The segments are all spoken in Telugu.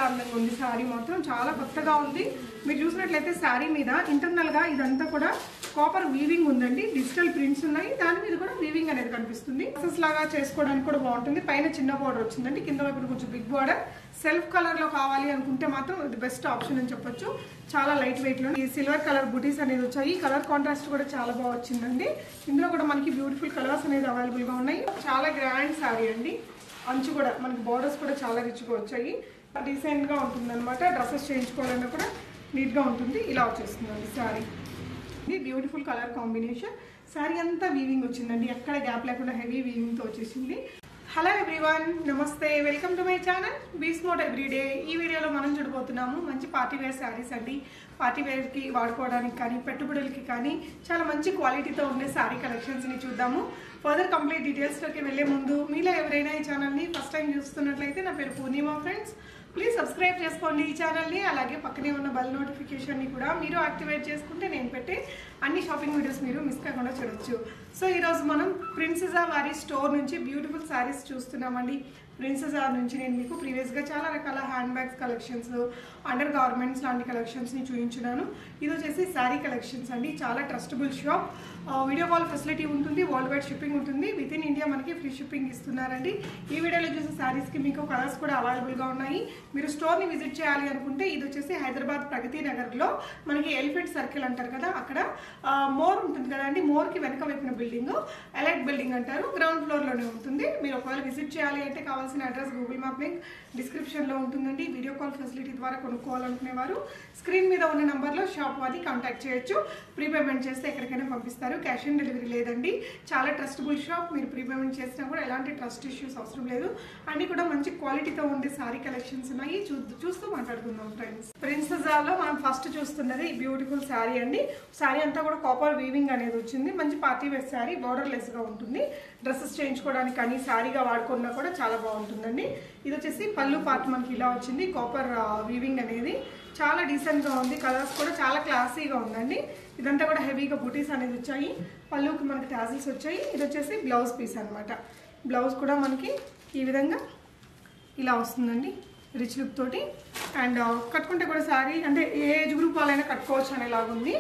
అందంగా ఉంది శారీ మాత్రం చాలా కొత్తగా ఉంది మీరు చూసినట్లయితే శారీ మీద ఇంటర్నల్ గా ఇదంతా కూడా కాపర్ వీవింగ్ ఉందండి డిజిటల్ ప్రింట్స్ ఉన్నాయి దాని మీద కూడా వీవింగ్ అనేది కనిపిస్తుంది ప్రాసెస్ లాగా చేసుకోవడానికి కూడా బాగుంటుంది పైన చిన్న బోర్డర్ వచ్చిందండి కింద వైపు కొంచెం బిగ్ బోర్డర్ సెల్ఫ్ కలర్ లో కావాలి అనుకుంటే మాత్రం ఇది బెస్ట్ ఆప్షన్ అని చెప్పొచ్చు చాలా లైట్ వెయిట్ లో ఈ సిల్వర్ కలర్ బుటీస్ అనేది వచ్చాయి కలర్ కాంట్రాస్ట్ కూడా చాలా బాగా వచ్చిందండి ఇందులో కూడా మనకి బ్యూటిఫుల్ కలర్స్ అనేది అవైలబుల్ గా ఉన్నాయి చాలా గ్రాండ్ శారీ అండి అంచు కూడా మనకి బోర్డర్స్ కూడా చాలా రిచ్గా వచ్చాయి డీసెంట్ గా ఉంటుంది అనమాట డ్రెస్సెస్ చేయించుకోవాలన్నా కూడా నీట్ గా ఉంటుంది ఇలా వచ్చేస్తుందండి శారీ ఇది బ్యూటిఫుల్ కలర్ కాంబినేషన్ శారీ అంతా వీవింగ్ వచ్చిందండి ఎక్కడ గ్యాప్ లేకుండా హెవీ వీవింగ్ తో వచ్చేసింది హలో ఎవ్రీవన్ నమస్తే welcome to my channel be smart everyday ఈ వీడియోలో మనం చూడబోతున్నాము మంచి పార్టీ వేర్ శారీస్ అండి పార్టీ వేర్కి వాడుకోవడానికి కానీ పెట్టుబడులకి కానీ చాలా మంచి క్వాలిటీతో ఉండే శారీ కలెక్షన్స్ని చూద్దాము ఫర్దర్ కంప్లీట్ డీటెయిల్స్లోకి వెళ్ళే ముందు మీలో ఎవరైనా ఈ ఛానల్ని ఫస్ట్ టైం చూస్తున్నట్లయితే నా పేరు పూర్ణిమా ఫ్రెండ్స్ ప్లీజ్ సబ్స్క్రైబ్ చేసుకోండి ఈ ఛానల్ని అలాగే పక్కనే ఉన్న బెల్ నోటిఫికేషన్ని కూడా మీరు యాక్టివేట్ చేసుకుంటే నేను పెట్టే అన్ని షాపింగ్ వీడియోస్ మీరు మిస్ కాకుండా చూడొచ్చు సో ఈరోజు మనం ప్రిన్సెస్ వారి స్టోర్ నుంచి బ్యూటిఫుల్ శారీస్ చూస్తున్నామండి ప్రిన్సెస్ నుంచి నేను మీకు ప్రీవియస్గా చాలా రకాల hand bags collections under garments లాంటి కలెక్షన్స్ని చూపించున్నాను ఇది వచ్చేసి శారీ కలెక్షన్స్ అండి చాలా trustable shop video call facility ఉంటుంది వరల్డ్ వైడ్ షిప్పింగ్ ఉంటుంది విత్ ఇన్ ఇండియా మనకి ఫ్రీ షిప్పింగ్ ఇస్తున్నారండి ఈ వీడియోలో చూసే శారీస్కి మీకు కలర్స్ కూడా అవైలబుల్గా ఉన్నాయి మీరు స్టోర్ని విజిట్ చేయాలి అనుకుంటే ఇది వచ్చేసి హైదరాబాద్ ప్రగతి నగర్లో మనకి ఎలిఫెంట్ సర్కిల్ అంటారు కదా అక్కడ మోర్ ఉంటుంది కదండి మోర్కి వెనక వైపున బిల్డింగ్ ఎలైట్ బిల్డింగ్ అంటారు గ్రౌండ్ ఫ్లోర్లోనే ఉంటుంది మీరు ఒకవేళ విజిట్ చేయాలి అంటే కావాల్సిన అడ్రస్ గూగుల్ మ్యాప్ లింక్ డిస్క్రిప్షన్లో ఉంటుందండి వీడియో కాల్ ఫెసిలిటీ ద్వారా కొనుక్కోవాలనుకునేవారు స్క్రీన్ మీద ఉన్న నెంబర్లో షాప్ వారిని కాంటాక్ట్ చేయొచ్చు ప్రీపేమెంట్ చేస్తే ఎక్కడికైనా పంపిస్తారు క్యాష్ ఆన్ డెలివరీ లేదండి చాలా ట్రస్టబుల్ షాప్ మీరు ప్రీపేమెంట్ చేసినా కూడా ఎలాంటి ట్రస్ట్ ఇష్యూస్ అవసరం లేదు అన్ని కూడా మంచి క్వాలిటీతో ఉండే సారీ కలెక్షన్స్ ఉన్నాయి చూస్తూ మాట్లాడుకుందాం ఫ్రెండ్స్ ప్రిన్సెస్ లో మనం ఫస్ట్ చూస్తున్నది బ్యూటిఫుల్ శారీ అండి శారీ అంతా కూడా కాపర్ వీవింగ్ అనేది వచ్చింది మంచి party wear sari borderless గా ఉంటుంది డ్రెస్సెస్ చేయించుకోవడానికి కానీ శారీగా వాడుకున్నా కూడా చాలా బాగుంటుందండి ఇది వచ్చేసి పళ్ళు పార్ట్ మనకి ఇలా వచ్చింది కాపర్ వీవింగ్ అనేది చాలా డీసెంట్గా ఉంది కలర్స్ కూడా చాలా క్లాసీగా ఉందండి ఇదంతా కూడా హెవీగా బూటీస్ అనేది వచ్చాయి పళ్ళుకి మనకి టాజిల్స్ వచ్చాయి ఇది వచ్చేసి బ్లౌజ్ పీస్ అనమాట బ్లౌజ్ కూడా మనకి ఈ విధంగా ఇలా వస్తుందండి రిచ్ లుక్ తోటి అండ్ కట్టుకుంటే కూడా శారీ అంటే ఏ ఏజ్ గ్రూప్ వాళ్ళైనా కట్టుకోవచ్చు అనేలాగా ఉంది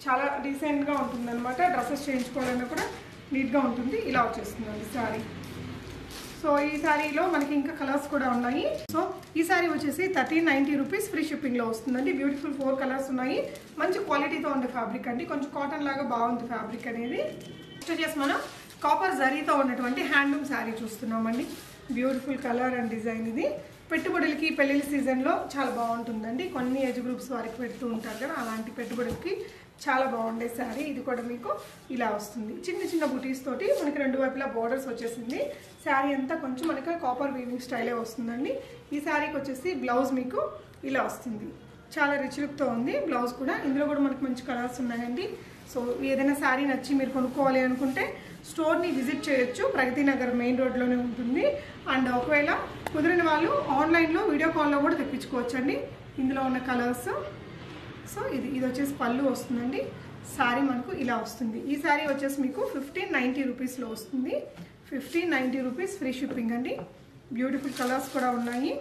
చాలా డీసెంట్గా ఉంటుంది అనమాట డ్రెస్సెస్ చేయించుకోవాలన్నా కూడా నీట్గా ఉంటుంది ఇలా వచ్చేస్తుందండి శారీ సో ఈ శారీలో మనకి ఇంకా కలర్స్ కూడా ఉన్నాయి సో ఈ శారీ వచ్చేసి 1390 రూపీస్ ఫ్రీ షిప్పింగ్లో వస్తుందండి బ్యూటిఫుల్ 4 కలర్స్ ఉన్నాయి మంచి క్వాలిటీతో ఉండే ఫ్యాబ్రిక్ అండి కొంచెం కాటన్ లాగా బాగుంది ఫ్యాబ్రిక్ అనేది నెక్స్ట్ వచ్చేసి మనం కాపర్ జరీతో ఉన్నటువంటి హ్యాండ్లూమ్ శారీ చూస్తున్నామండి బ్యూటిఫుల్ కలర్ అండ్ డిజైన్ ఇది పెట్టుబడులకి పెళ్ళిళ్ళ సీజన్లో చాలా బాగుంటుందండి కొన్ని ఏజ్ గ్రూప్స్ వారికి పెడుతూ ఉంటారు కదా అలాంటి పెట్టుబడులకి చాలా బాగుండే శారీ ఇది కూడా మీకు ఇలా వస్తుంది చిన్న చిన్న బుటీస్ తోటి మనకి రెండు వైపులా బోర్డర్స్ వచ్చేసింది శారీ అంతా కొంచెం మనకి కాపర్ వీవింగ్ స్టైలే వస్తుందండి ఈ శారీకి వచ్చేసి బ్లౌజ్ మీకు ఇలా వస్తుంది చాలా రిచ్ లుక్తో ఉంది బ్లౌజ్ కూడా ఇందులో కూడా మనకి మంచి కలర్స్ ఉన్నాయండి సో ఏదైనా శారీ నచ్చి మీరు కొనుక్కోవాలి అనుకుంటే స్టోర్ని విజిట్ చేయొచ్చు ప్రగతి నగర్ మెయిన్ రోడ్లోనే ఉంటుంది అండ్ ఒకవేళ కుదిరిన వాళ్ళు ఆన్లైన్లో వీడియో కాల్లో కూడా తెప్పించుకోవచ్చు అండి ఇందులో ఉన్న కలర్స్ సో ఇది వచ్చేసి పళ్ళు వస్తుందండి శారీ మనకు ఇలా వస్తుంది ఈ శారీ వచ్చేసి మీకు 1590 రూపీస్లో వస్తుంది 1590 రూపీస్ ఫ్రీ షిప్పింగ్ అండి బ్యూటిఫుల్ కలర్స్ కూడా ఉన్నాయి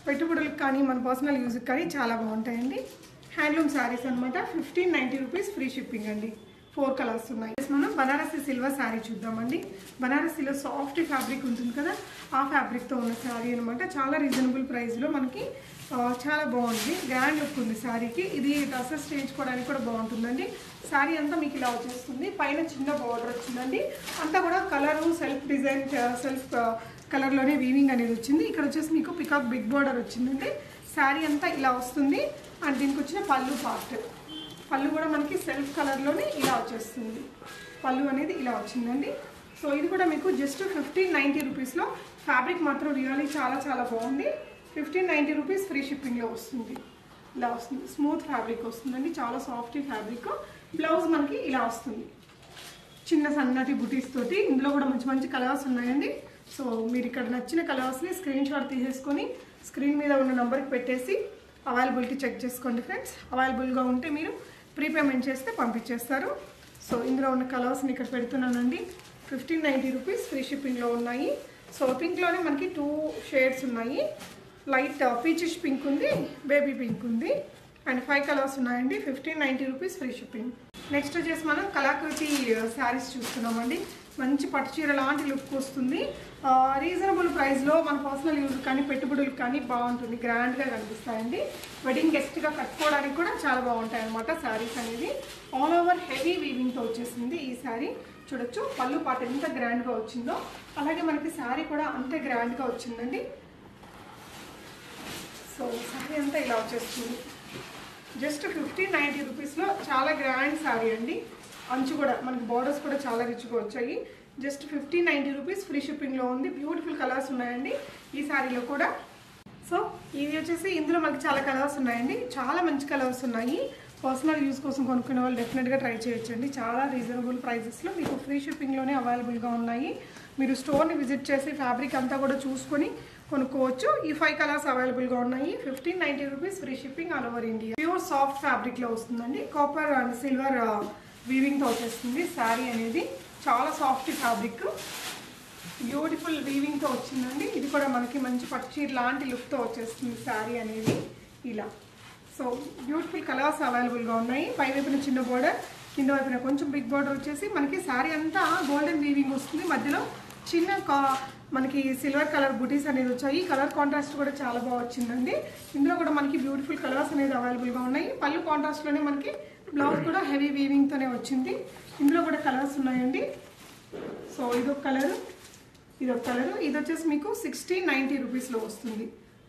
పెట్టుబడులకు కానీ మన పర్సనల్ యూజ్కి కానీ చాలా బాగుంటాయండి హ్యాండ్లూమ్ శారీస్ అనమాట 1590 రూపీస్ ఫ్రీ షిప్పింగ్ అండి 4 కలర్స్ ఉన్నాయి మనం బనారసి సిల్వర్ శారీ చూద్దామండి బనారసిలో సాఫ్ట్ ఫ్యాబ్రిక్ ఉంటుంది కదా ఆ ఫ్యాబ్రిక్తో ఉన్న శారీ అనమాట చాలా రీజనబుల్ ప్రైస్లో మనకి చాలా బాగుంది గ్రాండ్ లుక్ ఉంది శారీకి ఇది డ్రెస్సెస్ చేయించుకోవడానికి కూడా బాగుంటుందండి శారీ అంతా మీకు ఇలా వచ్చేస్తుంది పైన చిన్న బార్డర్ వచ్చిందండి అంతా కూడా కలరు సెల్ఫ్ డిజైన్ సెల్ఫ్ కలర్లోనే వీవింగ్ అనేది వచ్చింది ఇక్కడ వచ్చేసి మీకు పికాక్ బిగ్ బార్డర్ వచ్చిందండి శారీ అంతా ఇలా వస్తుంది అండ్ దీనికి వచ్చిన పళ్ళు పార్ట్ పళ్ళు కూడా మనకి సెల్ఫ్ కలర్లోనే ఇలా వచ్చేస్తుంది పళ్ళు అనేది ఇలా వచ్చిందండి సో ఇది కూడా మీకు జస్ట్ 1590 రూపీస్లో ఫ్యాబ్రిక్ మాత్రం రియల్లీ చాలా చాలా బాగుంది 1590 రూపీస్ ఫ్రీ షిప్పింగ్లో వస్తుంది ఇలా వస్తుంది స్మూత్ ఫ్యాబ్రిక్ వస్తుందండి చాలా సాఫ్ట్ ఫ్యాబ్రిక్ బ్లౌజ్ మనకి ఇలా వస్తుంది చిన్న సన్నటి బుటీస్ తోటి ఇందులో కూడా మంచి మంచి కలర్స్ ఉన్నాయండి సో మీరు ఇక్కడ నచ్చిన కలర్స్ని స్క్రీన్ షాట్ తీసేసుకొని స్క్రీన్ మీద ఉన్న నెంబర్కి పెట్టేసి అవైలబిలిటీ చెక్ చేసుకోండి ఫ్రెండ్స్ అవైలబుల్గా ఉంటే మీరు ప్రీపేమెంట్ చేస్తే పంపించేస్తారు సో ఇందులో ఉన్న కలర్స్ని ఇక్కడ పెడుతున్నానండి 1590 రూపీస్ ఫ్రీ షిప్పింగ్లో ఉన్నాయి సో పింక్లోనే మనకి 2 షేడ్స్ ఉన్నాయి లైట్ పీచిష్ పింక్ ఉంది, బేబీ పింక్ ఉంది అండ్ 5 కలర్స్ ఉన్నాయండి. 1590 రూపీస్ ఫ్రీ షిప్పింగ్. నెక్స్ట్ వచ్చేసి మనం కళాకృతి శారీస్ చూస్తున్నామండి. మంచి పట్టు చీర లాంటి లుక్ వస్తుంది. రీజనబుల్ ప్రైస్లో మన పర్సనల్ యూజ్ కానీ పెట్టుబడులకు కానీ బాగుంటుంది, గ్రాండ్గా కనిపిస్తాయండి. వెడ్డింగ్ గెస్ట్గా కట్టుకోవడానికి కూడా చాలా బాగుంటాయి అన్నమాట శారీస్ అనేది. ఆల్ ఓవర్ హెవీ వీవింగ్తో వచ్చేసింది ఈ శారీ. చూడొచ్చు పళ్ళు పాట ఎంత గ్రాండ్గా వచ్చిందో, అలాగే మనకి శారీ కూడా అంతే గ్రాండ్గా వచ్చిందండి. సో శారీ అంతా ఇలా వచ్చేస్తుంది. జస్ట్ 1590 రూపీస్లో చాలా గ్రాండ్ శారీ అండి. అంచు కూడా మనకి బార్డర్స్ కూడా చాలా రిచ్గా వచ్చాయి. జస్ట్ 1590 రూపీస్ ఫ్రీ షిప్పింగ్లో ఉంది. బ్యూటిఫుల్ కలర్స్ ఉన్నాయండి ఈ శారీలో కూడా. సో ఇది వచ్చేసి ఇందులో మనకి చాలా కలర్స్ ఉన్నాయండి, చాలా మంచి కలర్స్ ఉన్నాయి. పర్సనల్ యూస్ కోసం కొనుక్కునే వాళ్ళు డెఫినెట్గా ట్రై చేయొచ్చండి. చాలా రీజనబుల్ ప్రైజెస్లో మీకు ఫ్రీ షిప్పింగ్లోనే అవైలబుల్గా ఉన్నాయి. మీరు స్టోర్ని విజిట్ చేసి ఫ్యాబ్రిక్ అంతా కూడా చూసుకొని కొనుక్కోవచ్చు. ఈ 5 కలర్స్ అవైలబుల్గా ఉన్నాయి. 1590 rupees free shipping all over India. Pure soft ఫ్యాబ్రిక్లో వస్తుందండి. కాపర్ అండ్ సిల్వర్ వీవింగ్తో వచ్చేస్తుంది శారీ అనేది. చాలా సాఫ్ట్ ఫ్యాబ్రిక్, బ్యూటిఫుల్ వీవింగ్తో వచ్చిందండి. ఇది కూడా మనకి మంచి పట్టు లాంటి లుక్తో వచ్చేస్తుంది శారీ అనేది ఇలా. సో బ్యూటిఫుల్ కలర్స్ అవైలబుల్గా ఉన్నాయి. పై వైపున చిన్న బోర్డర్, కింద వైపున కొంచెం బిగ్ బోర్డర్ వచ్చేసి మనకి శారీ అంతా గోల్డెన్ వీవింగ్ వస్తుంది. మధ్యలో చిన్న మనకి సిల్వర్ కలర్ బుటీస్ అనేది వచ్చాయి. కలర్ కాంట్రాస్ట్ కూడా చాలా బాగా వచ్చిందండి. ఇందులో కూడా మనకి బ్యూటిఫుల్ కలర్స్ అనేది అవైలబుల్గా ఉన్నాయి. పళ్ళు కాంట్రాస్ట్లోనే మనకి బ్లౌజ్ కూడా హెవీ వీవింగ్తోనే వచ్చింది. ఇందులో కూడా కలర్స్ ఉన్నాయండి. సో ఇదొక కలరు, ఇదొక కలరు. ఇది వచ్చేసి మీకు 1690 రూపీస్లో వస్తుంది.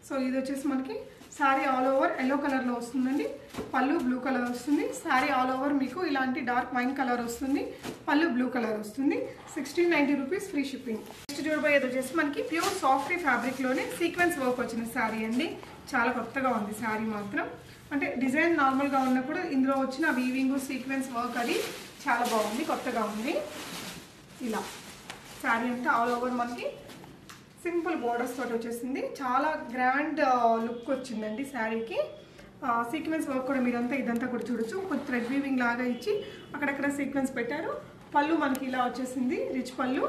సో ఇది వచ్చేసి మనకి శారీ ఆల్ ఓవర్ ఎల్లో కలర్లో వస్తుందండి. పళ్ళు బ్లూ కలర్ వస్తుంది. శారీ ఆల్ ఓవర్ మీకు ఇలాంటి డార్క్ వైన్ కలర్ వస్తుంది. పళ్ళు బ్లూ కలర్ వస్తుంది. 1690 రూపీస్ ఫ్రీ షిప్పింగ్. నెక్స్ట్ చూడబోయేది వచ్చేసి మనకి ప్యూర్ సాఫ్ట్ ఫ్యాబ్రిక్లోనే సీక్వెన్స్ వర్క్ వచ్చిన శారీ అండి. చాలా కొత్తగా ఉంది శారీ మాత్రం. అంటే డిజైన్ నార్మల్గా ఉన్నప్పుడు ఇందులో వచ్చిన వీవింగ్ సీక్వెన్స్ వర్క్ అది చాలా బాగుంది, కొత్తగా ఉంది. ఇలా శారీ అంతా ఆల్ ఓవర్ మనకి సింపుల్ బోర్డర్స్ తోటి వచ్చేసింది. చాలా గ్రాండ్ లుక్ వచ్చిందండి శారీకి. సీక్వెన్స్ వర్క్ కూడా మీరంతా ఇదంతా కూడా చూడొచ్చు. కొంచెం థ్రెడ్ వీవింగ్ లాగా ఇచ్చి అక్కడక్కడ సీక్వెన్స్ పెట్టారు. పళ్ళు మనకి ఇలా వచ్చేసింది, రిచ్ పళ్ళు.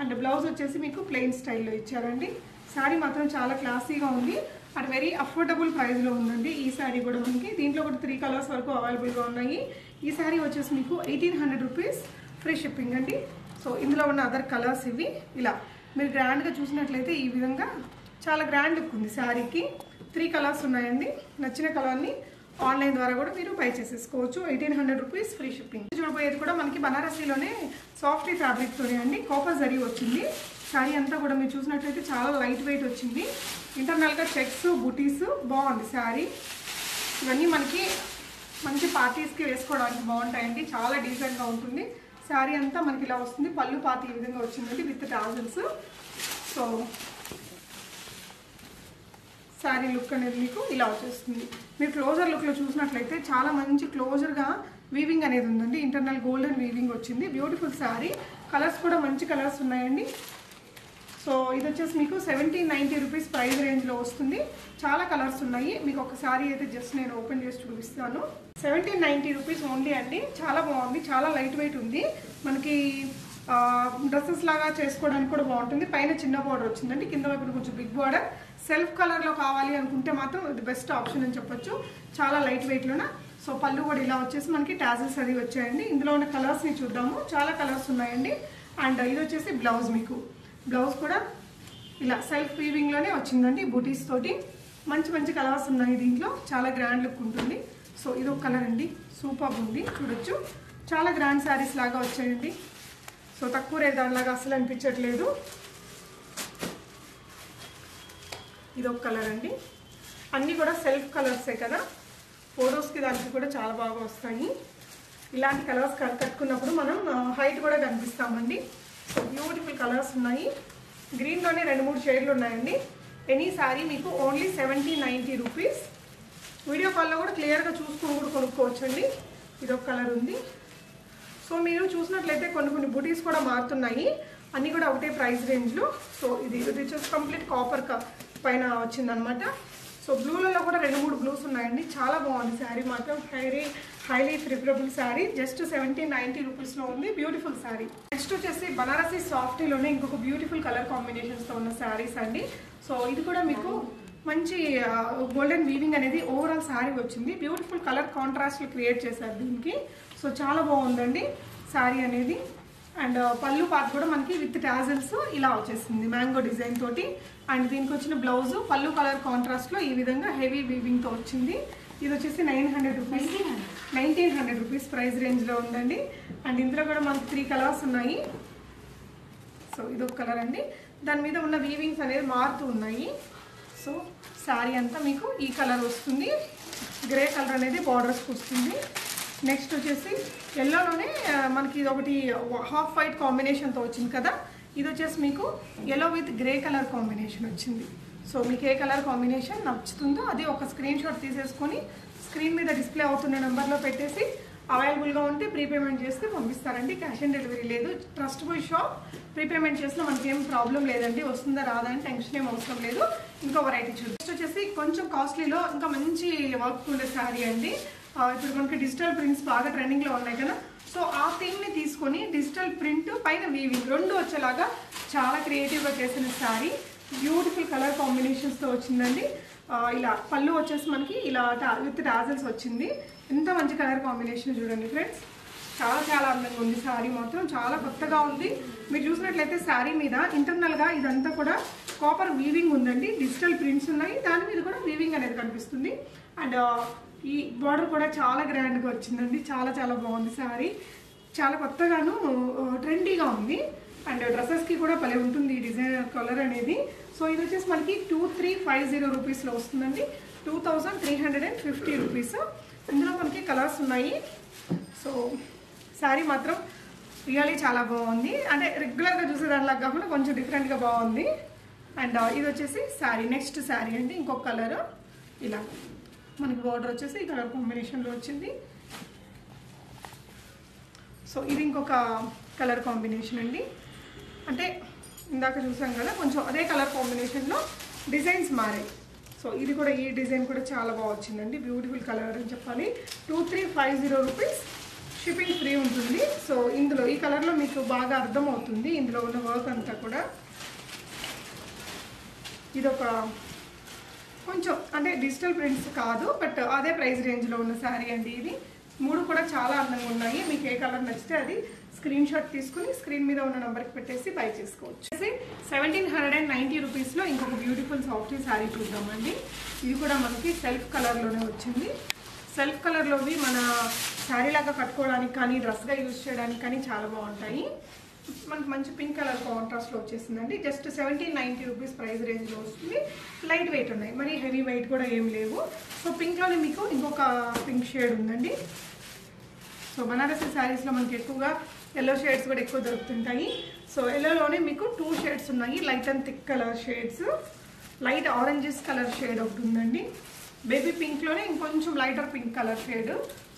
అండ్ బ్లౌజ్ వచ్చేసి మీకు ప్లెయిన్ స్టైల్లో ఇచ్చారండి. శారీ మాత్రం చాలా క్లాసీగా ఉంది. అది వెరీ అఫోర్డబుల్ ప్రైస్లో ఉందండి ఈ శారీ కూడా మనకి. దీంట్లో కూడా 3 కలర్స్ వరకు అవైలబుల్గా ఉన్నాయి. ఈ శారీ వచ్చేసి మీకు 1800 రూపీస్ ఫ్రీ షిప్పింగ్ అండి. సో ఇందులో ఉన్న అదర్ కలర్స్ ఇవి. ఇలా మీరు గ్రాండ్గా చూసినట్లయితే ఈ విధంగా చాలా గ్రాండ్ లుక్ ఉంది శారీకి. 3 కలర్స్ ఉన్నాయండి. నచ్చిన కలర్ని ఆన్లైన్ ద్వారా కూడా మీరు బై చేసేసుకోవచ్చు. 1800 రూపీస్ ఫ్రీ షిప్పింగ్. చూడబోయేది కూడా మనకి బనారసీలోనే సాఫ్ట్ ఫ్యాబ్రిక్తోనే అండి. కాపర్ జరీ వచ్చింది. శారీ అంతా కూడా మీరు చూసినట్లయితే చాలా లైట్ వెయిట్ వచ్చింది. ఇంటర్నల్గా చెక్స్ బుటీస్ బాగుంది శారీ. ఇవన్నీ మనకి మంచి పార్టీస్కి వేసుకోవడానికి బాగుంటాయండి. చాలా డీసెంట్గా ఉంటుంది. శారీ అంతా మనకి ఇలా వస్తుంది. పళ్ళు పాత ఈ విధంగా వచ్చిందండి with tassels. So sari look అనేది మీకు ఇలా వచ్చేస్తుంది. మీరు క్లోజర్ లుక్లో చూసినట్లయితే చాలా మంచి క్లోజర్గా వీవింగ్ అనేది ఉందండి. ఇంటర్నల్ గోల్డెన్ వీవింగ్ వచ్చింది. బ్యూటిఫుల్ శారీ. కలర్స్ కూడా మంచి కలర్స్ ఉన్నాయండి. సో ఇది వచ్చేసి మీకు 1790 రూపీస్ ప్రైస్ రేంజ్లో వస్తుంది. చాలా కలర్స్ ఉన్నాయి. మీకు ఒక శారీ అయితే జస్ట్ నేను ఓపెన్ చేసి చూపిస్తాను. 1790 రూపీస్ ఓన్లీ అండి. చాలా బాగుంది, చాలా లైట్ వెయిట్ ఉంది. మనకి డ్రెస్సెస్ లాగా చేసుకోవడానికి కూడా బాగుంటుంది. పైన చిన్న బార్డర్ వచ్చిందండి, కింద వైపు కొంచెం బిగ్ బార్డర్. సెల్ఫ్ కలర్లో కావాలి అనుకుంటే మాత్రం ఇది బెస్ట్ ఆప్షన్ అని చెప్పొచ్చు. చాలా లైట్ వెయిట్లోన. సో పళ్ళు కూడా ఇలా వచ్చేసి మనకి టాజిల్స్ అది వచ్చాయండి. ఇందులో ఉన్న కలర్స్ని చూద్దాము. చాలా కలర్స్ ఉన్నాయండి. అండ్ ఇది వచ్చేసి బ్లౌజ్. మీకు బ్లౌజ్ కూడా ఇలా సెల్ఫ్ వీవింగ్లోనే వచ్చిందండి బూటీస్ తోటి. మంచి మంచి కలర్స్ ఉన్నాయి దీంట్లో. చాలా గ్రాండ్ లుక్ ఉంటుంది. సో ఇది ఒక కలర్ అండి, సూపర్ ఉంది. చూడొచ్చు చాలా గ్రాండ్ శారీస్ లాగా వచ్చాయండి. సో తక్కువ రేట్ దానిలాగా అసలు అనిపించట్లేదు. ఇది ఒక కలర్ అండి. అన్నీ కూడా సెల్ఫ్ కలర్సే కదా, ఫోటోస్కి దానికి కూడా చాలా బాగా వస్తాయి. ఇలాంటి కలర్స్ కట్టుకున్నప్పుడు మనం హైట్ కూడా కనిపిస్తామండి. సో బ్యూటిఫుల్ కలర్స్ ఉన్నాయి. గ్రీన్లోనే 2-3 షేడ్లు ఉన్నాయండి. ఎనీ శారీ మీకు ఓన్లీ 1790 రూపీస్. వీడియో కాల్లో కూడా క్లియర్గా చూసుకొని కూడా కొనుక్కోవచ్చండి. ఇదొక కలర్ ఉంది. సో మీరు చూసినట్లయితే కొన్ని బూటీస్ కూడా మారుతున్నాయి. అన్నీ కూడా ఒకటే ప్రైస్ రేంజ్లో. సో ఇది వచ్చేసి కంప్లీట్ కాపర్ పైన వచ్చిందనమాట. సో బ్లూలలో కూడా 2-3 బ్లూస్ ఉన్నాయండి. చాలా బాగుంది శారీ మాత్రం. Highly preferable sari. జస్ట్ 1790 రూపీస్లో ఉంది. బ్యూటిఫుల్ శారీ. నెక్స్ట్ వచ్చేసి బనారసీ సాఫ్టీలోనే ఇంకొక బ్యూటిఫుల్ కలర్ కాంబినేషన్స్తో ఉన్న శారీస్ అండి. సో ఇది కూడా మీకు మంచి గోల్డెన్ వీవింగ్ అనేది ఓవరాల్ శారీ వచ్చింది. బ్యూటిఫుల్ కలర్ కాంట్రాస్ట్ క్రియేట్ చేశారు దీనికి. సో చాలా బాగుందండి శారీ అనేది. అండ్ పళ్ళు పార్ట్ కూడా మనకి విత్ టాజల్స్ ఇలా వచ్చేసింది మ్యాంగో డిజైన్ తోటి. అండ్ దీనికి వచ్చిన బ్లౌజ్ పళ్ళు కలర్ కాంట్రాస్ట్ లో ఈ విధంగా హెవీ వీవింగ్ తో వచ్చింది. ఇది వచ్చేసి 900 రూపీస్, 1900 రూపీస్ ప్రైస్ రేంజ్ లో ఉందండి. అండ్ ఇందులో కూడా మనకి 3 కలర్స్ ఉన్నాయి. సో ఇదొక కలర్ అండి. దాని మీద ఉన్న వీవింగ్స్ అనేది మారుతూ ఉన్నాయి. సో శారీ అంతా మీకు ఈ కలర్ వస్తుంది. గ్రే కలర్ అనేది బార్డర్స్కి వస్తుంది. నెక్స్ట్ వచ్చేసి ఎల్లోలోనే మనకి ఇది ఒకటి హాఫ్ వైట్ కాంబినేషన్తో వచ్చింది కదా. ఇది వచ్చేసి మీకు yellow with grey colour combination వచ్చింది. సో మీకు ఏ కలర్ కాంబినేషన్ నచ్చుతుందో అది ఒక స్క్రీన్ షాట్ తీసేసుకొని స్క్రీన్ మీద డిస్ప్లే అవుతున్న నెంబర్లో పెట్టేసి అవైలబుల్గా ఉంటే ప్రీపేమెంట్ చేస్తే పంపిస్తారండి. క్యాష్ ఆన్ డెలివరీ లేదు. Trustable shop. ప్రీపేమెంట్ చేసినా మనకి ఏం ప్రాబ్లం లేదండి. వస్తుందా రాదా అని టెన్షన్ ఏం అవసరం లేదు. ఇంకో వెరైటీ చూద్దాం. నెక్స్ట్ వచ్చేసి కొంచెం కాస్ట్లీలో ఇంకా మంచి వర్క్ ఉండే శారీ అండి. ఇప్పుడు మనకి డిజిటల్ ప్రింట్స్ బాగా ట్రెండింగ్లో ఉన్నాయి కదా. సో ఆ థీమ్ని తీసుకొని డిజిటల్ ప్రింట్ పైన వీవింగ్ రెండు వచ్చేలాగా చాలా క్రియేటివ్గా చేసిన శారీ. బ్యూటిఫుల్ కలర్ కాంబినేషన్స్తో వచ్చిందండి. ఇలా పళ్ళు వచ్చేసి మనకి ఇలా విత్ టాజల్స్ వచ్చింది. ఎంత మంచి కలర్ కాంబినేషన్ చూడండి ఫ్రెండ్స్. చాలా చాలా అందంగా ఉంది శారీ. మాత్రం చాలా కొత్తగా ఉంది. మీరు చూసినట్లయితే శారీ మీద ఇంటర్నల్గా ఇదంతా కూడా కాపర్ వీవింగ్ ఉందండి. డిజిటల్ ప్రింట్స్ ఉన్నాయి. దాని మీద కూడా వీవింగ్ అనేది కనిపిస్తుంది. అండ్ ఈ బార్డర్ కూడా చాలా గ్రాండ్గా వచ్చిందండి. చాలా చాలా బాగుంది శారీ. చాలా కొత్తగాను ట్రెండీగా ఉంది. అండ్ డ్రెస్సెస్కి కూడా భలే ఉంటుంది ఈ డిజైన్ కలర్ అనేది. సో ఇది వచ్చేసి మనకి 2350 రూపీస్లో వస్తుందండి. 2350 రూపీస్. ఇందులో మనకి కలర్స్ ఉన్నాయి. సో శారీ మాత్రం రియల్లీ చాలా బాగుంది. అంటే రెగ్యులర్గా చూసే దానిలా కాకుండా కొంచెం డిఫరెంట్గా బాగుంది. అండ్ ఇది వచ్చేసి శారీ. నెక్స్ట్ శారీ అండి. ఇంకొక కలర్ ఇలా మనకి బార్డర్ వచ్చేసి ఈ కలర్ కాంబినేషన్లో వచ్చింది. సో ఇది ఇంకొక కలర్ కాంబినేషన్ అండి. అంటే ఇందాక చూసాం కదా కొంచెం అదే కలర్ కాంబినేషన్లో డిజైన్స్ మారాయి. సో ఇది కూడా ఈ డిజైన్ కూడా చాలా బాగా వచ్చిందండి. బ్యూటిఫుల్ కలర్ అని చెప్పాలి. 2350 రూపీస్. షిప్పింగ్ ఫ్రీ ఉంటుంది. సో ఇందులో ఈ కలర్లో మీకు బాగా అర్థమవుతుంది ఇందులో ఉన్న వర్క్ అంతా కూడా. ఇదొక కొంచెం అంటే డిజిటల్ ప్రింట్స్ కాదు, బట్ అదే ప్రైస్ రేంజ్లో ఉన్న శారీ అండి ఇది. మూడు కూడా చాలా అందంగా ఉన్నాయి. మీకు ఏ కలర్ నచ్చితే అది స్క్రీన్ షాట్ తీసుకుని స్క్రీన్ మీద ఉన్న నెంబర్కి పెట్టేసి బై చేసుకోవచ్చు. 1790 రూపీస్లో ఇంకొక బ్యూటిఫుల్ సాఫ్ట్ శారీ చూద్దామండి. ఇది కూడా మనకి సెల్ఫ్ కలర్లోనే వచ్చింది. సెల్ఫ్ కలర్లోవి మన శారీ లాగా కట్టుకోవడానికి కానీ డ్రెస్గా యూజ్ చేయడానికి కానీ చాలా బాగుంటాయి. మనకి మంచి పింక్ కలర్ కాంట్రాస్ట్లో వచ్చేసిందండి. జస్ట్ 1790 రూపీస్ ప్రైస్ రేంజ్లో వస్తుంది. లైట్ వెయిట్ ఉన్నాయి, మరి హెవీ వెయిట్ కూడా ఏం లేవు. సో పింక్లోనే మీకు ఇంకొక పింక్ షేడ్ ఉందండి. సో బనారసి శారీస్లో మనకి ఎక్కువగా ఎల్లో షేడ్స్ కూడా ఎక్కువ దొరుకుతుంటాయి. సో ఎల్లోలోనే మీకు 2 షేడ్స్ ఉన్నాయి. Light and thick colour shades. Light oranges colour shade ఒకటి ఉందండి. బేబీ పింక్లోనే ఇంకొంచెం lighter pink colour shade.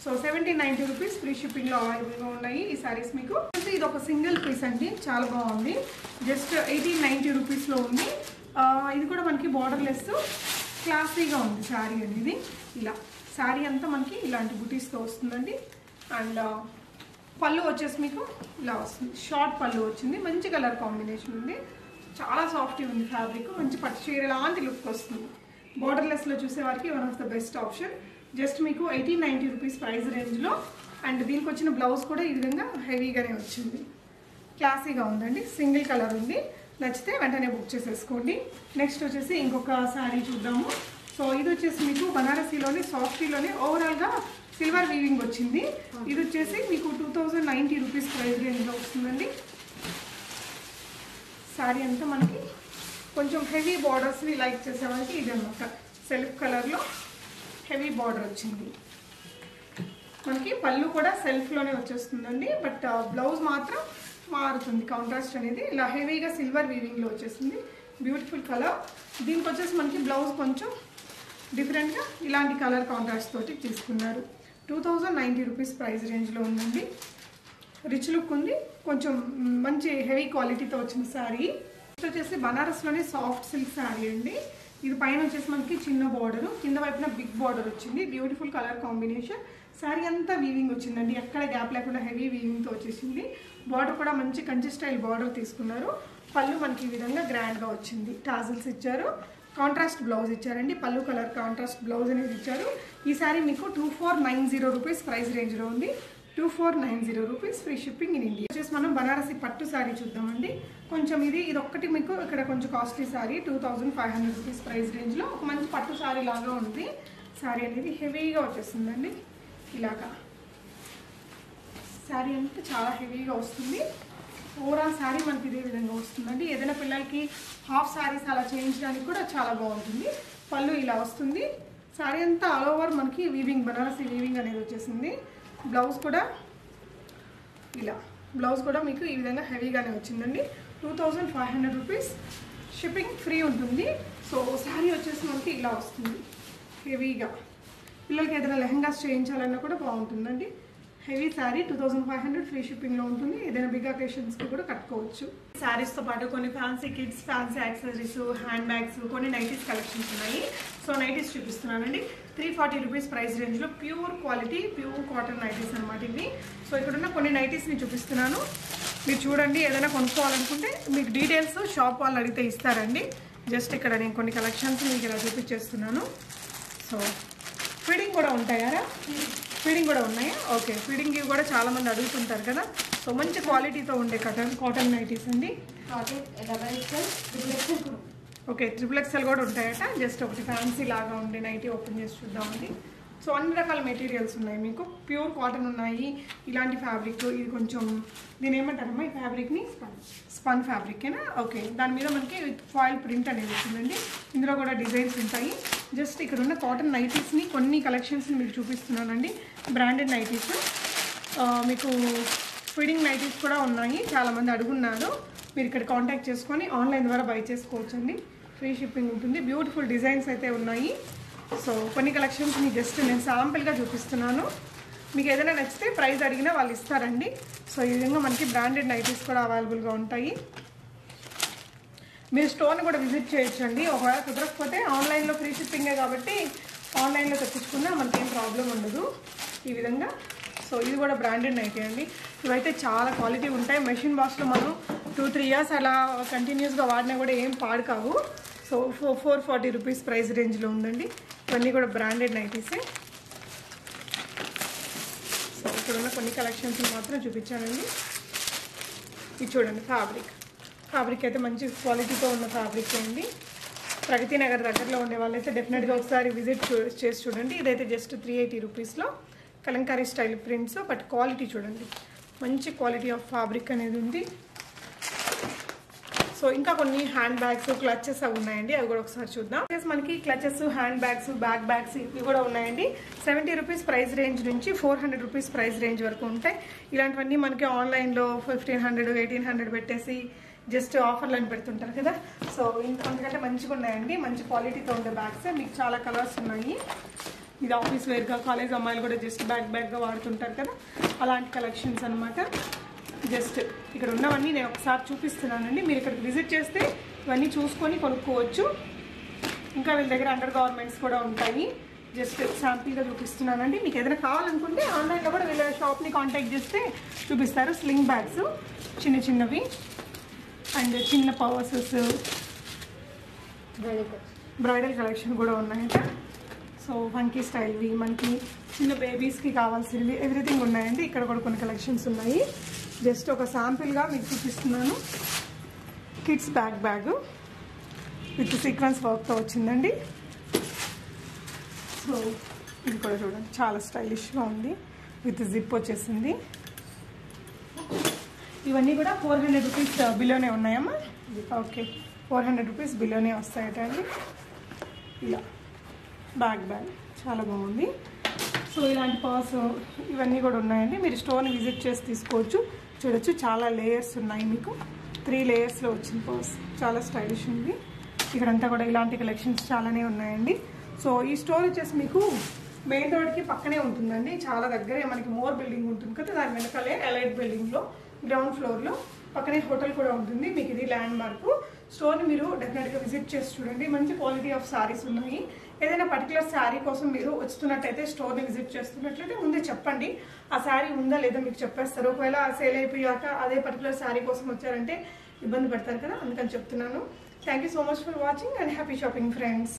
So 1790 rupees free షిప్పింగ్లో అవైలబుల్గా ఉన్నాయి ఈ శారీస్ మీకు. ఇది ఒక సింగిల్ పీస్ అండి. చాలా బాగుంది. జస్ట్ 1890 రూపీస్లో ఉంది. ఇది కూడా మనకి బార్డర్లెస్ క్లాసీగా ఉంది శారీ అనేది. ఇలా శారీ అంతా మనకి ఇలాంటి బుటీస్తో వస్తుందండి. అండ్ పళ్ళు వచ్చేసి మీకు ఇలా వస్తుంది. షార్ట్ పళ్ళు వచ్చింది. మంచి కలర్ కాంబినేషన్ ఉంది. చాలా సాఫ్ట్గా ఉంది ఫ్యాబ్రిక్. మంచి పట్టు చీర లాంటి లుక్ వస్తుంది. బార్డర్లెస్లో చూసే వారికి one of the best option. Just మీకు 1890 రూపీస్ ప్రైస్ రేంజ్లో. అండ్ దీనికి వచ్చిన బ్లౌజ్ కూడా ఈ విధంగా హెవీగానే వచ్చింది. క్లాసీగా ఉందండి. సింగిల్ కలర్ ఉంది. నచ్చితే వెంటనే బుక్ చేసేసుకోండి. నెక్స్ట్ వచ్చేసి ఇంకొక శారీ చూద్దాము. సో ఇది వచ్చేసి మీకు బనారసీలోనే సాఫ్టీలోనే ఓవరాల్గా సిల్వర్ వీవింగ్ వచ్చింది. ఇది వచ్చేసి మీకు 2090 రూపీస్ ప్రైస్ రేంజ్లో వస్తుందండి. శారీ అంతా మనకి కొంచెం హెవీ బార్డర్స్ని లైక్ చేసే వాళ్ళకి ఇది అనమాట. సెల్ఫ్ కలర్లో హెవీ బార్డర్ వచ్చింది. మనకి పళ్ళు కూడా సెల్ఫ్లోనే వచ్చేస్తుందండి. బట్ బ్లౌజ్ మాత్రం మారుతుంది. కాంట్రాస్ట్ అనేది ఇలా హెవీగా సిల్వర్ వీవింగ్లో వచ్చేసింది. Beautiful colour. దీనికి వచ్చేసి మనకి బ్లౌజ్ కొంచెం డిఫరెంట్గా ఇలాంటి కలర్ కాంట్రాస్ట్ తోటి తీసుకున్నారు. 2090 రూపీస్ ప్రైస్ రేంజ్లో ఉందండి. రిచ్ లుక్ ఉంది. కొంచెం మంచి హెవీ క్వాలిటీతో వచ్చిన శారీ. వచ్చేసి బనారస్లోనే సాఫ్ట్ సిల్క్ శారీ అండి. ఇది పైన వచ్చేసి మనకి చిన్న బార్డర్, కింద వైపున బిగ్ బార్డర్ వచ్చింది. Beautiful colour combination. శారీ అంతా వీవింగ్ వచ్చిందండి. ఎక్కడ గ్యాప్ లేకుండా హెవీ వీవింగ్తో వచ్చేసింది. బార్డర్ కూడా మంచి కంచి స్టైల్ బార్డర్ తీసుకున్నారు. పళ్ళు మనకి ఈ విధంగా గ్రాండ్గా వచ్చింది. టాజిల్స్ ఇచ్చారు. కాంట్రాస్ట్ బ్లౌజ్ ఇచ్చారండి, పళ్ళు కలర్ కాంట్రాస్ట్ బ్లౌజ్ అనేది ఇచ్చారు. ఈ శారీ మీకు 2490 రూపీస్ ప్రైస్ రేంజ్లో ఉంది. 2490 rupees, free shipping in India. వచ్చేసి మనం బనారసి పట్టు శారీ చూద్దామండి. కొంచెం ఇది ఒక్కటి మీకు ఇక్కడ కొంచెం కాస్ట్లీ శారీ, 2500 రూపీస్ ప్రైస్ రేంజ్లో ఒక మంచి పట్టు శారీ లాగా ఉంది. శారీ అనేది హెవీగా వచ్చేస్తుందండి. ఇలాగా శారీ అంతా చాలా హెవీగా వస్తుంది. ఓవరాల్ శారీ మనకి ఇదే విధంగా వస్తుందండి. ఏదైనా పిల్లలకి హాఫ్ శారీస్ అలా చేయించడానికి కూడా చాలా బాగుంటుంది. పళ్ళు ఇలా వస్తుంది. శారీ అంతా ఆల్ ఓవర్ మనకి వీవింగ్, బనారసి వీవింగ్ అనేది వచ్చేసింది. బ్లౌజ్ కూడా ఇలా, బ్లౌజ్ కూడా మీకు ఈ విధంగా హెవీగానే వచ్చిందండి. 2500 రూపీస్, షిప్పింగ్ ఫ్రీ ఉంటుంది. సో శారీ వచ్చేసి మనకి ఇలా వస్తుంది హెవీగా. పిల్లలకి ఏదైనా లెహంగాస్ చేయించాలన్నా కూడా బాగుంటుందండి. హెవీ శారీ 2500, ఫ్రీ షిప్పింగ్లో ఉంటుంది. ఏదైనా బిగ్ అకేషన్స్కి కూడా కట్టుకోవచ్చు. శారీస్తో పాటు కొన్ని fancy kids, fancy accessories, hand bags, కొన్ని నైటీస్ కలెక్షన్స్ ఉన్నాయి. సో నైటీస్ చూపిస్తున్నానండి. 340 రూపీస్ ప్రైస్ రేంజ్లో pure quality, pure cotton nighties అనమాట ఇవి. సో ఇక్కడున్న కొన్ని నైటీస్ని చూపిస్తున్నాను, మీరు చూడండి. ఏదైనా కొనుక్కోవాలనుకుంటే మీకు డీటెయిల్స్ షాప్ వాళ్ళు అడిగితే ఇస్తారండి. జస్ట్ ఇక్కడ నేను కొన్ని కలెక్షన్స్ మీకు ఇలా చూపించేస్తున్నాను. సో ఫీడింగ్ కూడా ఉంటాయారా? ఫీడింగ్ కూడా ఉన్నాయా? ఓకే, ఫీడింగ్ ఇవి కూడా చాలామంది అడుగుతుంటారు కదా. సో మంచి క్వాలిటీతో ఉండే కాటన్ నైటీస్ అండి. ఓకే, XXL కూడా ఉంటాయట. జస్ట్ ఒకటి ఫ్యాన్సీ లాగా ఉండే నైటీ ఓపెన్ చేసి చూద్దామండి. సో అన్ని రకాల మెటీరియల్స్ ఉన్నాయి మీకు. ప్యూర్ కాటన్ ఉన్నాయి, ఇలాంటి ఫ్యాబ్రిక్. ఇది కొంచెం దీని ఏమంటారమ్మా ఈ ఫ్యాబ్రిక్ని? స్పన్ ఫ్యాబ్రికేనా? ఓకే, దాని మీద మనకి ఫాయిల్ ప్రింట్ అనేది వచ్చిందండి. ఇందులో కూడా డిజైన్స్ ఉంటాయి. జస్ట్ ఇక్కడ ఉన్న కాటన్ నైటీస్ని కొన్ని కలెక్షన్స్ని మీకు చూపిస్తున్నానండి. బ్రాండెడ్ నైటీస్, మీకు ఫీడింగ్ నైటీస్ కూడా ఉన్నాయి. చాలామంది అడుగున్నారు. మీరు ఇక్కడ కాంటాక్ట్ చేసుకొని ఆన్లైన్ ద్వారా బై చేసుకోవచ్చండి. ఫ్రీ షిప్పింగ్ ఉంటుంది. బ్యూటిఫుల్ డిజైన్స్ అయితే ఉన్నాయి. సో కొన్ని కలెక్షన్స్ని జస్ట్ నేను శాంపిల్గా చూపిస్తున్నాను. మీకు ఏదైనా నచ్చితే ప్రైస్ అడిగినా వాళ్ళు ఇస్తారండి. సో ఈ విధంగా మనకి బ్రాండెడ్ నైటీస్ కూడా అవైలబుల్గా ఉంటాయి. మీరు స్టోర్ని కూడా విజిట్ చేయొచ్చండి. ఒకవేళ కుదరకపోతే ఆన్లైన్లో ఫ్రీ షిప్పింగే కాబట్టి ఆన్లైన్లో తెప్పించుకున్నా మనకేం ప్రాబ్లం ఉండదు. ఈ విధంగా. సో ఇది కూడా బ్రాండెడ్ నైటీ అండి. ఇవైతే చాలా క్వాలిటీ ఉంటాయి. మెషిన్ వాష్లో మనం 2-3 ఇయర్స్ అలా కంటిన్యూస్గా వాడినా కూడా ఏం పాడు కావు. సో 440 రూపీస్ ప్రైస్ రేంజ్లో ఉందండి. ఇవన్నీ కూడా బ్రాండెడ్ నైటీసే. సో ఇక్కడ ఉన్న కొన్ని కలెక్షన్స్ మాత్రం చూపించానండి. ఇది చూడండి, ఫ్యాబ్రిక్ అయితే మంచి క్వాలిటీతో ఉన్న ఫ్యాబ్రిక్ అండి. ప్రగతి నగర్ దగ్గరలో ఉండే వాళ్ళైతే డెఫినెట్గా ఒకసారి విజిట్ చేసి చూడండి. ఇదైతే జస్ట్ 380 రూపీస్లో Kalamkari style prints. But quality చూడండి, మంచి క్వాలిటీ ఆఫ్ ఫ్యాబ్రిక్ అనేది ఉంది. సో ఇంకా కొన్ని హ్యాండ్ బ్యాగ్స్, క్లచెస్ అవి ఉన్నాయండి. అవి కూడా ఒకసారి చూద్దాం. మనకి క్లచెస్, హ్యాండ్ బ్యాగ్స్, బ్యాగ్స్ ఇవి కూడా ఉన్నాయండి. 70 రూపీస్ ప్రైస్ రేంజ్ నుంచి 400 రూపీస్ ప్రైస్ రేంజ్ వరకు ఉంటాయి. ఇలాంటివన్నీ మనకి ఆన్లైన్లో 1500, 1800 పెట్టేసి జస్ట్ ఆఫర్లను పెడుతుంటారు కదా. సో ఇంకంతకంటే మంచిగా ఉన్నాయండి. మంచి క్వాలిటీతో ఉండే బ్యాగ్స్. మీకు చాలా కలర్స్ ఉన్నాయి. ఇది ఆఫీస్ వేర్గా, కాలేజ్ అమ్మాయిలు కూడా జస్ట్ బ్యాగ్గా వాడుతుంటారు కదా, అలాంటి కలెక్షన్స్ అనమాట. జస్ట్ ఇక్కడ ఉన్నవన్నీ నేను ఒకసారి చూపిస్తున్నానండి. మీరు ఇక్కడికి విజిట్ చేస్తే ఇవన్నీ చూసుకొని కొనుక్కోవచ్చు. ఇంకా వీళ్ళ దగ్గర అండర్ గవర్నమెంట్స్ కూడా ఉంటాయి. జస్ట్ శాంపిల్గా చూపిస్తున్నానండి. మీకు ఏదైనా కావాలనుకుంటే ఆన్లైన్లో కూడా వీళ్ళ షాప్ని కాంటాక్ట్ చేస్తే చూపిస్తారు. స్లింగ్ బ్యాగ్స్ చిన్నవి అండ్ చిన్న పర్సెస్, బ్రైడల్ కలెక్షన్ కూడా ఉన్నాయంట. సో ఫంకీ స్టైల్వి, మనకి చిన్న బేబీస్కి కావాల్సినవి ఎవ్రీథింగ్ ఉన్నాయండి. ఇక్కడ కూడా కొన్ని కలెక్షన్స్ ఉన్నాయి. జస్ట్ ఒక శాంపిల్గా మీకు చూపిస్తున్నాను. కిడ్స్ బ్యాగ్ విత్ సీక్వెన్స్ వర్క్తో వచ్చిందండి. సో ఇది కూడా చూడండి, చాలా స్టైలిష్గా ఉంది. విత్ జిప్ వచ్చేసింది. ఇవన్నీ కూడా 400 రూపీస్ బిలోనే ఉన్నాయమ్మా. ఓకే, 400 రూపీస్ బిలోనే వస్తాయట అండి. ఇలా బ్యాగ్ చాలా బాగుంది. సో ఇలాంటి పర్స్ ఇవన్నీ కూడా ఉన్నాయండి. మీరు స్టోర్ని విజిట్ చేసి తీసుకోవచ్చు. చూడొచ్చు, చాలా లేయర్స్ ఉన్నాయి. మీకు 3 లేయర్స్లో వచ్చిన పర్స్ చాలా స్టైలిష్ ఉంది. ఇక్కడంతా కూడా ఇలాంటి కలెక్షన్స్ చాలానే ఉన్నాయండి. సో ఈ స్టోర్ వచ్చేసి మీకు మెయిన్ రోడ్కి పక్కనే ఉంటుందండి. చాలా దగ్గరే మనకి మోర్ బిల్డింగ్ ఉంటుంది కదా, దాని వెనకాలే ఎలైట్ బిల్డింగ్లో గ్రౌండ్ ఫ్లోర్లో పక్కనే హోటల్ కూడా ఉంటుంది. మీకు ఇది ల్యాండ్ మార్క్. స్టోర్ని మీరు డెఫినెట్గా విజిట్ చేసి చూడండి. మంచి క్వాలిటీ ఆఫ్ శారీస్ ఉన్నాయి. ఏదైనా పర్టికులర్ శారీ కోసం మీరు వస్తున్నట్టయితే, స్టోర్ని విజిట్ చేస్తున్నట్లయితే ముందే చెప్పండి. ఆ శారీ ఉందా లేదా మీకు చెప్పేస్తారు. ఒకవేళ సేల్ అయిపోయాక అదే పర్టికులర్ శారీ కోసం వచ్చారంటే ఇబ్బంది పడతారు కదా, అందుకని చెప్తున్నాను. Thank you so much for watching and happy shopping friends.